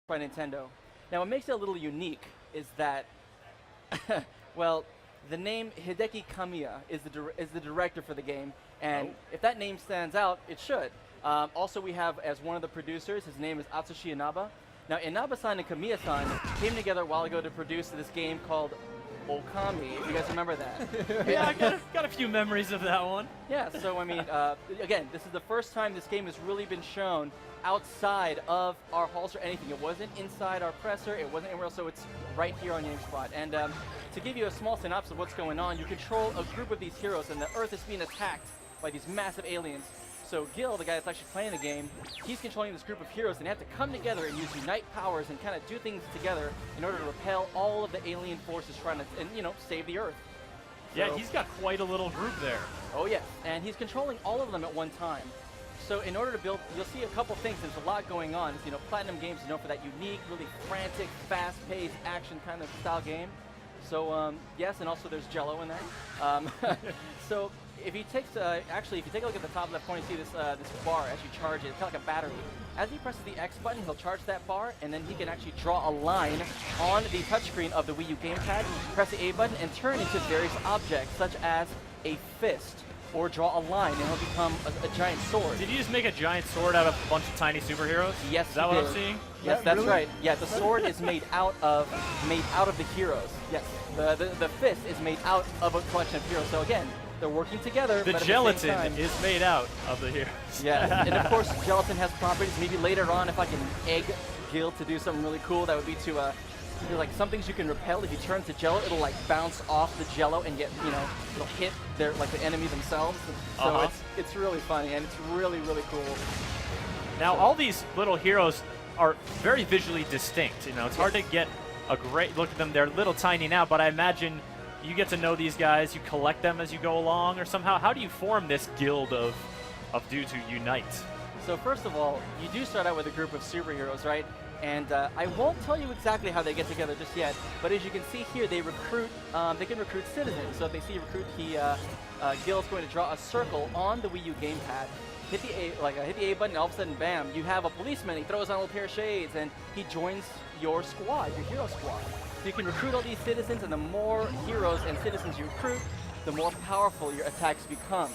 by Nintendo. Now, what makes it a little unique is that, well, the name Hideki Kamiya is the director for the game, and if that name stands out, it should. Also, we have as one of the producers, his name is Atsushi Inaba. Now, Inaba-san and Kamiya-san came together a while ago to produce this game called Okami, if you guys remember that. Yeah, I got a few memories of that one. Yeah, so I mean, again, this is the first time this game has really been shown outside of our halls or anything. It wasn't inside our presser, it wasn't anywhere else, so it's right here on Gamespot. And to give you a small synopsis of what's going on, you control a group of these heroes, and the Earth is being attacked by these massive aliens. So Gil, the guy that's actually playing the game, he's controlling this group of heroes, and they have to come together and use unite powers and kind of do things together in order to repel all of the alien forces trying to, save the Earth. Yeah, So, he's got quite a little group there. oh yeah, and he's controlling all of them at one time. So in order to build, you'll see a couple things. There's a lot going on. Platinum Games is known for that unique, really frantic, fast-paced, action kind of style game. So yes, and also there's Jello in that. So if he takes, if you take a look at the top left corner, you see this bar as you charge it. It's kind of like a battery. As he presses the X button, he'll charge that bar, and then he can actually draw a line on the touchscreen of the Wii U gamepad, press the A button, and turn into various objects, such as a fist, or draw a line, and it'll become a giant sword. Did you just make a giant sword out of a bunch of tiny superheroes? Yes, Is that he what did. I'm seeing? Yes, that's right. Yeah, the sword is made out of the heroes. Yes, the fist is made out of a collection of heroes. So again, they're working together. The but gelatin at the same time, is made out of the heroes. yeah, and of course, gelatin has properties. Maybe later on, if I can egg Gil to do something really cool, that would be to like some things you can repel. If you turn to Jello, it'll like bounce off the Jello and get it'll hit the enemy themselves. So it's really funny and it's really cool. Now, all these little heroes are very visually distinct. It's hard to get a great look at them. They're little tiny now, but I imagine you get to know these guys, you collect them as you go along, or somehow, how do you form this guild of dudes who unite? So first of all, you do start out with a group of superheroes, right? And I won't tell you exactly how they get together just yet, but as you can see here, they recruit. They can recruit citizens. So if they see a recruit, Gil's going to draw a circle on the Wii U gamepad. Hit the A button, and all of a sudden, bam! You have a policeman. He throws on a little pair of shades, and he joins your squad, your hero squad. So you can recruit all these citizens, and the more heroes and citizens you recruit, the more powerful your attacks become.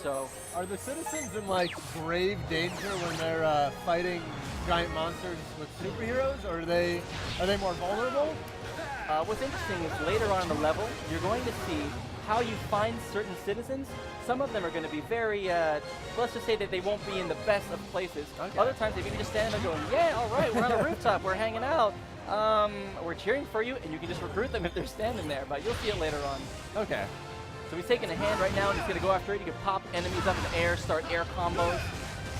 So are the citizens in like grave danger when they're fighting giant monsters with superheroes, or are they more vulnerable? What's interesting is later on in the level, you're going to see how you find certain citizens. Some of them are going to be very, let's just say that they won't be in the best of places. Okay. Other times, if you can just stand there going, yeah, all right, we're on a rooftop, we're hanging out, we're cheering for you, and you can just recruit them if they're standing there, but you'll see it later on. Okay. So he's taking a hand right now, and he's going to go after it. You can pop enemies up in the air, start air combos.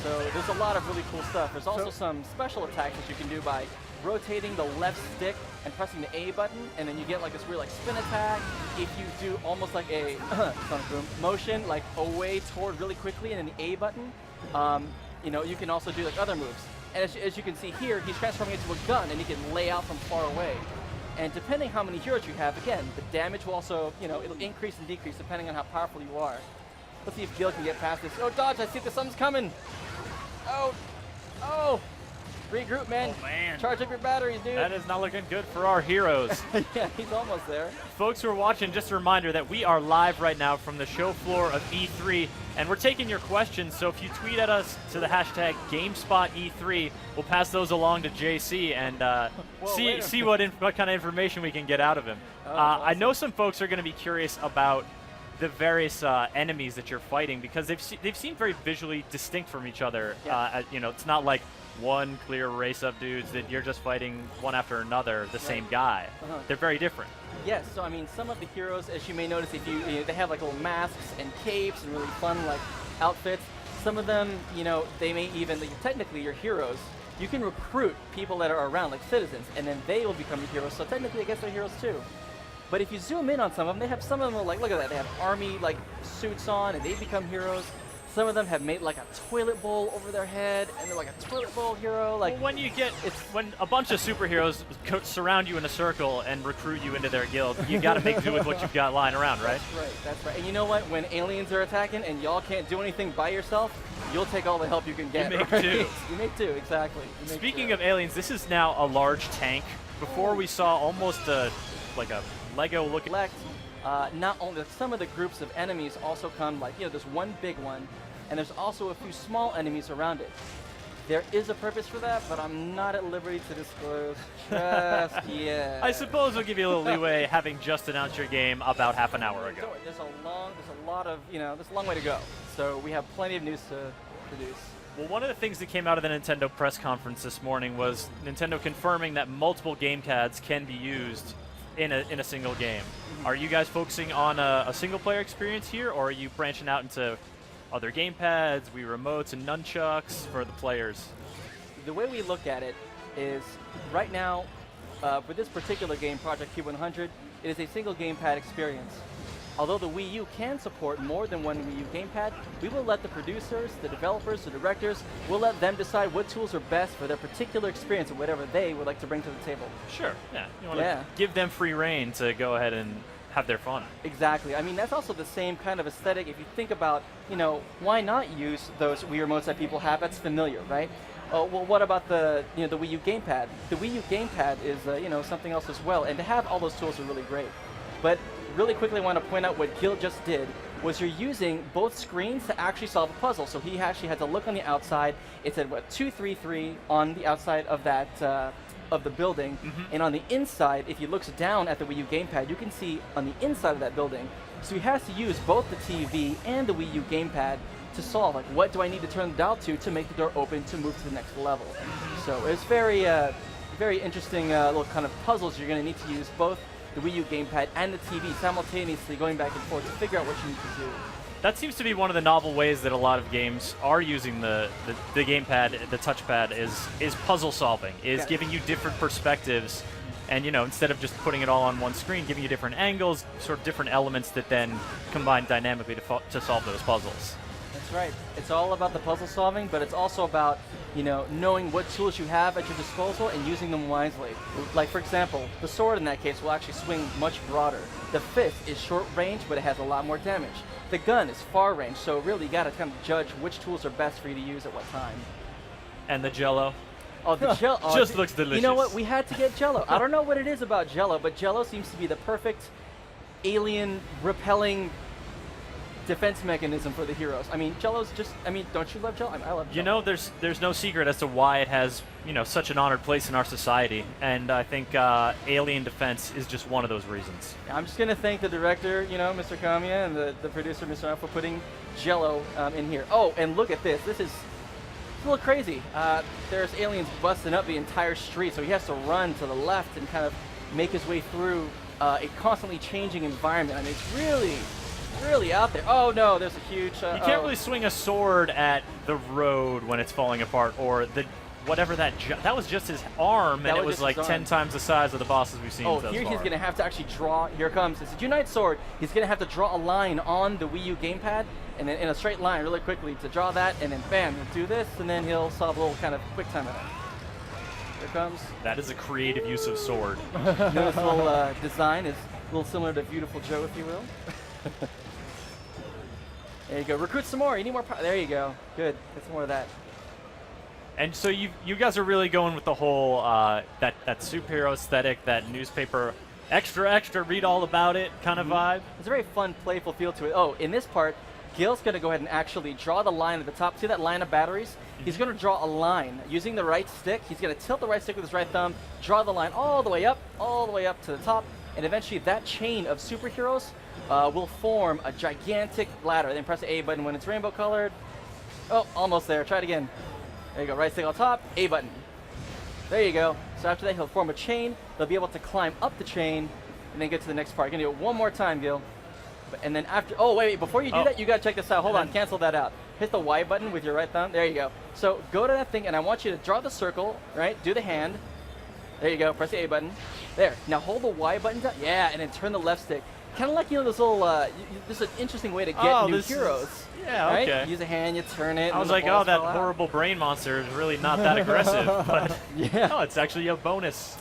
So there's a lot of really cool stuff. There's also some special attacks that you can do by rotating the left stick and pressing the A button, and then you get like this weird like spin attack. If you do almost like a sonic boom motion, like away toward really quickly, and then the A button, you can also do like other moves. And as you can see here, he's transforming into a gun, and he can lay out from far away. And depending how many heroes you have, again, the damage will also, it'll increase and decrease depending on how powerful you are. Let's see if Gil can get past this. Oh, dodge! I see that something's coming. Oh! Regroup, man. Oh, man. Charge up your batteries, dude. That is not looking good for our heroes. Yeah, he's almost there. Folks who are watching, just a reminder that we are live right now from the show floor of E3, and we're taking your questions, so if you tweet at us to the hashtag GameSpotE3, we'll pass those along to JC and see what kind of information we can get out of him. Awesome. I know some folks are going to be curious about the various enemies that you're fighting, because they've seemed very visually distinct from each other. Yeah. It's not like one clear race of dudes that you're just fighting one after another, the same guy. They're very different. Yes, so I mean, some of the heroes, as you may notice, if they have like little masks and capes and really fun like outfits. Some of them, they may even, technically your heroes, you can recruit people that are around, like citizens, and then they will become your heroes. So technically, I guess they're heroes too. But if you zoom in on some of them, some of them are like, look at that, they have army like suits on, and they become heroes. Some of them have made like a toilet bowl over their head, and they're like a toilet bowl hero. Like Well, when a bunch of superheroes surround you in a circle and recruit you into their guild, you got to make do with what you've got lying around, right? That's right, that's right. And you know what? When aliens are attacking and y'all can't do anything by yourself, you'll take all the help you can get. You make right? two. You make two, exactly. You make Speaking two. of aliens, this is now a large tank. Before we saw almost like a Lego-looking. Not only some of the groups of enemies also come, like, you know, there's one big one, and there's also a few small enemies around it. There is a purpose for that, but I'm not at liberty to disclose just yet. I suppose we'll give you a little leeway, having just announced your game about half an hour ago. There's a lot of, you know, there's a long way to go. So we have plenty of news to produce. Well, one of the things that came out of the Nintendo press conference this morning was Nintendo confirming that multiple game pads can be used in a single game. Are you guys focusing on a single-player experience here, or are you branching out into other game pads, Wii remotes, and nunchucks for the players? The way we look at it is, right now, for this particular game, Project P-100, it is a single gamepad experience. Although the Wii U can support more than one Wii U gamepad, we will let the producers, the developers, the directors, we'll let them decide what tools are best for their particular experience and whatever they would like to bring to the table. Sure, yeah. You want to give them free reign to go ahead and have their fun. Exactly. I mean, that's also the same kind of aesthetic. If you think about, you know, why not use those Wii remotes that people have? That's familiar, right? Well, what about the Wii U gamepad? The Wii U gamepad is, something else as well, and to have all those tools are really great. But really quickly, I want to point out what Gil just did was you're using both screens to actually solve a puzzle. So he actually had to look on the outside. It said, 233 on the outside of that of the building, and on the inside, if he looks down at the Wii U gamepad, you can see on the inside of that building. So he has to use both the TV and the Wii U gamepad to solve, like, what do I need to turn the dial to make the door open to move to the next level. So it's very interesting little kind of puzzles. You're going to need to use both the Wii U gamepad and the TV simultaneously, going back and forth to figure out what you need to do. That seems to be one of the novel ways that a lot of games are using the gamepad, the touchpad, is puzzle solving, is giving you different perspectives, and instead of just putting it all on one screen, giving you different angles, sort of different elements that then combine dynamically to solve those puzzles. That's right. It's all about the puzzle solving, but it's also about knowing what tools you have at your disposal and using them wisely. Like, for example, the sword in that case will actually swing much broader. The fist is short range, but it has a lot more damage. The gun is far range, so really you got to kind of judge which tools are best for you to use at what time. And the Jello? Oh, the Jello just looks delicious. You know what? We had to get Jello. I don't know what it is about Jello, but Jello seems to be the perfect alien repelling defense mechanism for the heroes. I mean, Jello's just, don't you love Jello? I love Jello. There's no secret as to why it has, such an honored place in our society, and I think alien defense is just one of those reasons. I'm just going to thank the director, Mr. Kamiya, and the producer, Mr. Ralph, for putting Jello in here. Oh, and look at this. This is a little crazy. There's aliens busting up the entire street, so he has to run to the left and kind of make his way through a constantly changing environment. I mean, it's really out there. Oh no, there's a huge... you can't really swing a sword at the road when it's falling apart, or whatever that was just his arm, and it was like 10 times the size of the bosses we've seen so here far. He's going to have to actually draw... Here it comes. It's a Unite Sword. He's going to have to draw a line on the Wii U gamepad, and then in a straight line really quickly to draw that, and then bam, he'll do this, and then he'll solve a little kind of quick time event. Here it comes. That is a creative use of sword. This little design is a little similar to Beautiful Joe, if you will. There you go. Recruit some more. You need more power. There you go. Good. Get some more of that. And so you guys are really going with the whole that superhero aesthetic, that newspaper extra, read all about it kind of vibe. It's a very fun, playful feel to it. Oh, in this part, Gil's going to go ahead and actually draw the line at the top. See that line of batteries? He's going to draw a line using the right stick. He's going to tilt the right stick with his right thumb, draw the line all the way up to the top, and eventually that chain of superheroes will form a gigantic ladder. Then press the A button when it's rainbow colored. Oh, almost there. Try it again. There you go. Right stick on top, A button. There you go. So after that, he'll form a chain. They'll be able to climb up the chain and then get to the next part. You're going to do it one more time, Gil. And then after, wait, before you do that, you got to check this out. Hold on, cancel that out. Hit the Y button with your right thumb. There you go. So go to that thing, and I want you to draw the circle, right? Do the hand. There you go. Press the A button. There. Now hold the Y button down. Yeah, and then turn the left stick. kind of like, you know, this little, this is an interesting way to get new heroes. Yeah, right? okay. Use a hand, you turn it. I was and like, the oh, balls that fall out. horrible brain monster is really not that aggressive. But Yeah. no, it's actually a bonus.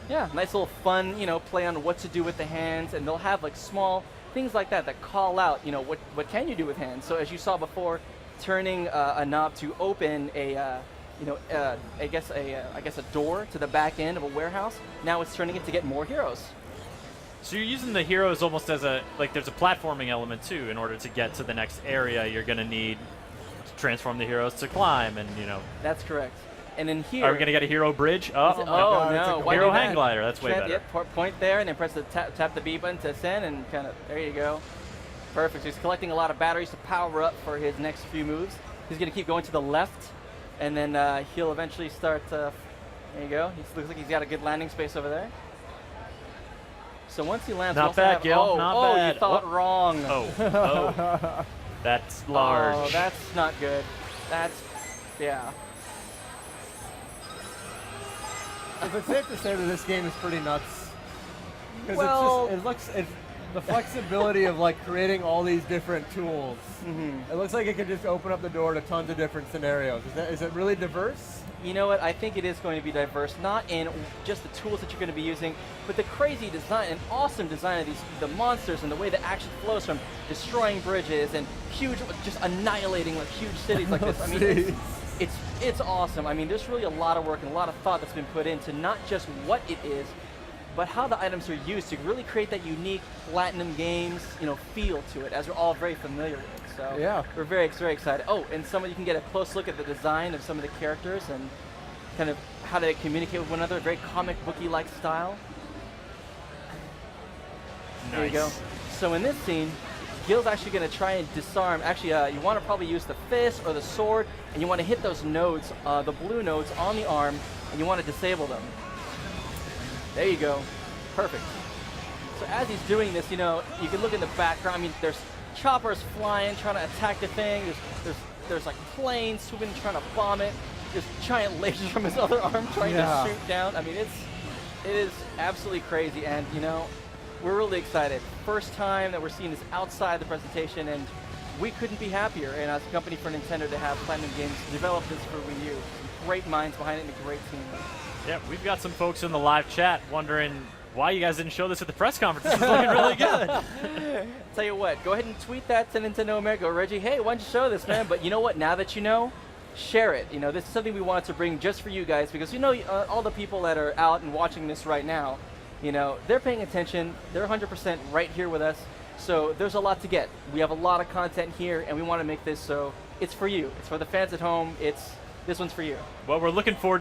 Yeah, nice little fun, you know, play on what to do with the hands, and they'll have like small things like that that call out, you know, what can you do with hands. So as you saw before, turning a knob to open a, you know, I guess a door to the back end of a warehouse. Now it's turning it to get more heroes. So you're using the heroes almost as a, like there's a platforming element too. In order to get to the next area, you're gonna need to transform the heroes to climb, and you know. That's correct. And then here. Are we gonna get a hero bridge? Oh, oh God, no! it's a Why hero do that? hang glider. That's way better. Yep, point there, and then press the tap the B button to ascend, and kind of there you go. Perfect. So he's collecting a lot of batteries to power up for his next few moves. He's gonna keep going to the left, and then he'll eventually start. There you go. He looks like he's got a good landing space over there. So once he lands, Not we also bad, have, Gil. oh, Not oh, bad. you thought Whoop. wrong. Oh, that's large. Oh, that's not good. That's, yeah. Is it safe to say that this game is pretty nuts? Because Well- it's the flexibility of like creating all these different tools. It looks like it could just open up the door to tons of different scenarios. Is it really diverse? You know what? I think it is going to be diverse, not in just the tools that you're going to be using, but the crazy design and awesome design of the monsters and the way the action flows from destroying bridges and huge, just annihilating like huge cities like this. I mean, it's awesome. I mean, there's really a lot of work and a lot of thought that's been put into not just what it is, but how the items are used to really create that unique Platinum Games, you know, feel to it, as we're all very familiar with. So Yeah. we're very excited. Oh, and you can get a close look at the design of some of the characters and kind of how they communicate with one another, very comic booky-like style. Nice. There you go. So in this scene, Gil's actually going to try and disarm. Actually, you want to probably use the fist or the sword, and you want to hit those nodes, the blue nodes on the arm, and you want to disable them. There you go. Perfect. So as he's doing this, you know, you can look in the background. I mean, there's choppers flying, trying to attack the thing. There's like planes swooping, trying to bomb it. There's giant lasers from his other arm trying to shoot down. I mean, it is absolutely crazy, and you know, we're really excited. First time that we're seeing this outside the presentation, and we couldn't be happier. And as a company for Nintendo to have Platinum Games develop this for Wii U, some great minds behind it and a great team. Yeah, we've got some folks in the live chat wondering why you guys didn't show this at the press conference. This is looking really good. Tell you what, go ahead and tweet that to Nintendo America. Reggie, hey, why don't you show this, man? But you know what? Now that you know, share it. You know, this is something we wanted to bring just for you guys because you know all the people that are out and watching this right now, you know, they're paying attention. They're 100% right here with us. So there's a lot to get. We have a lot of content here, and we want to make this so it's for you. It's for the fans at home. This one's for you. Well, we're looking forward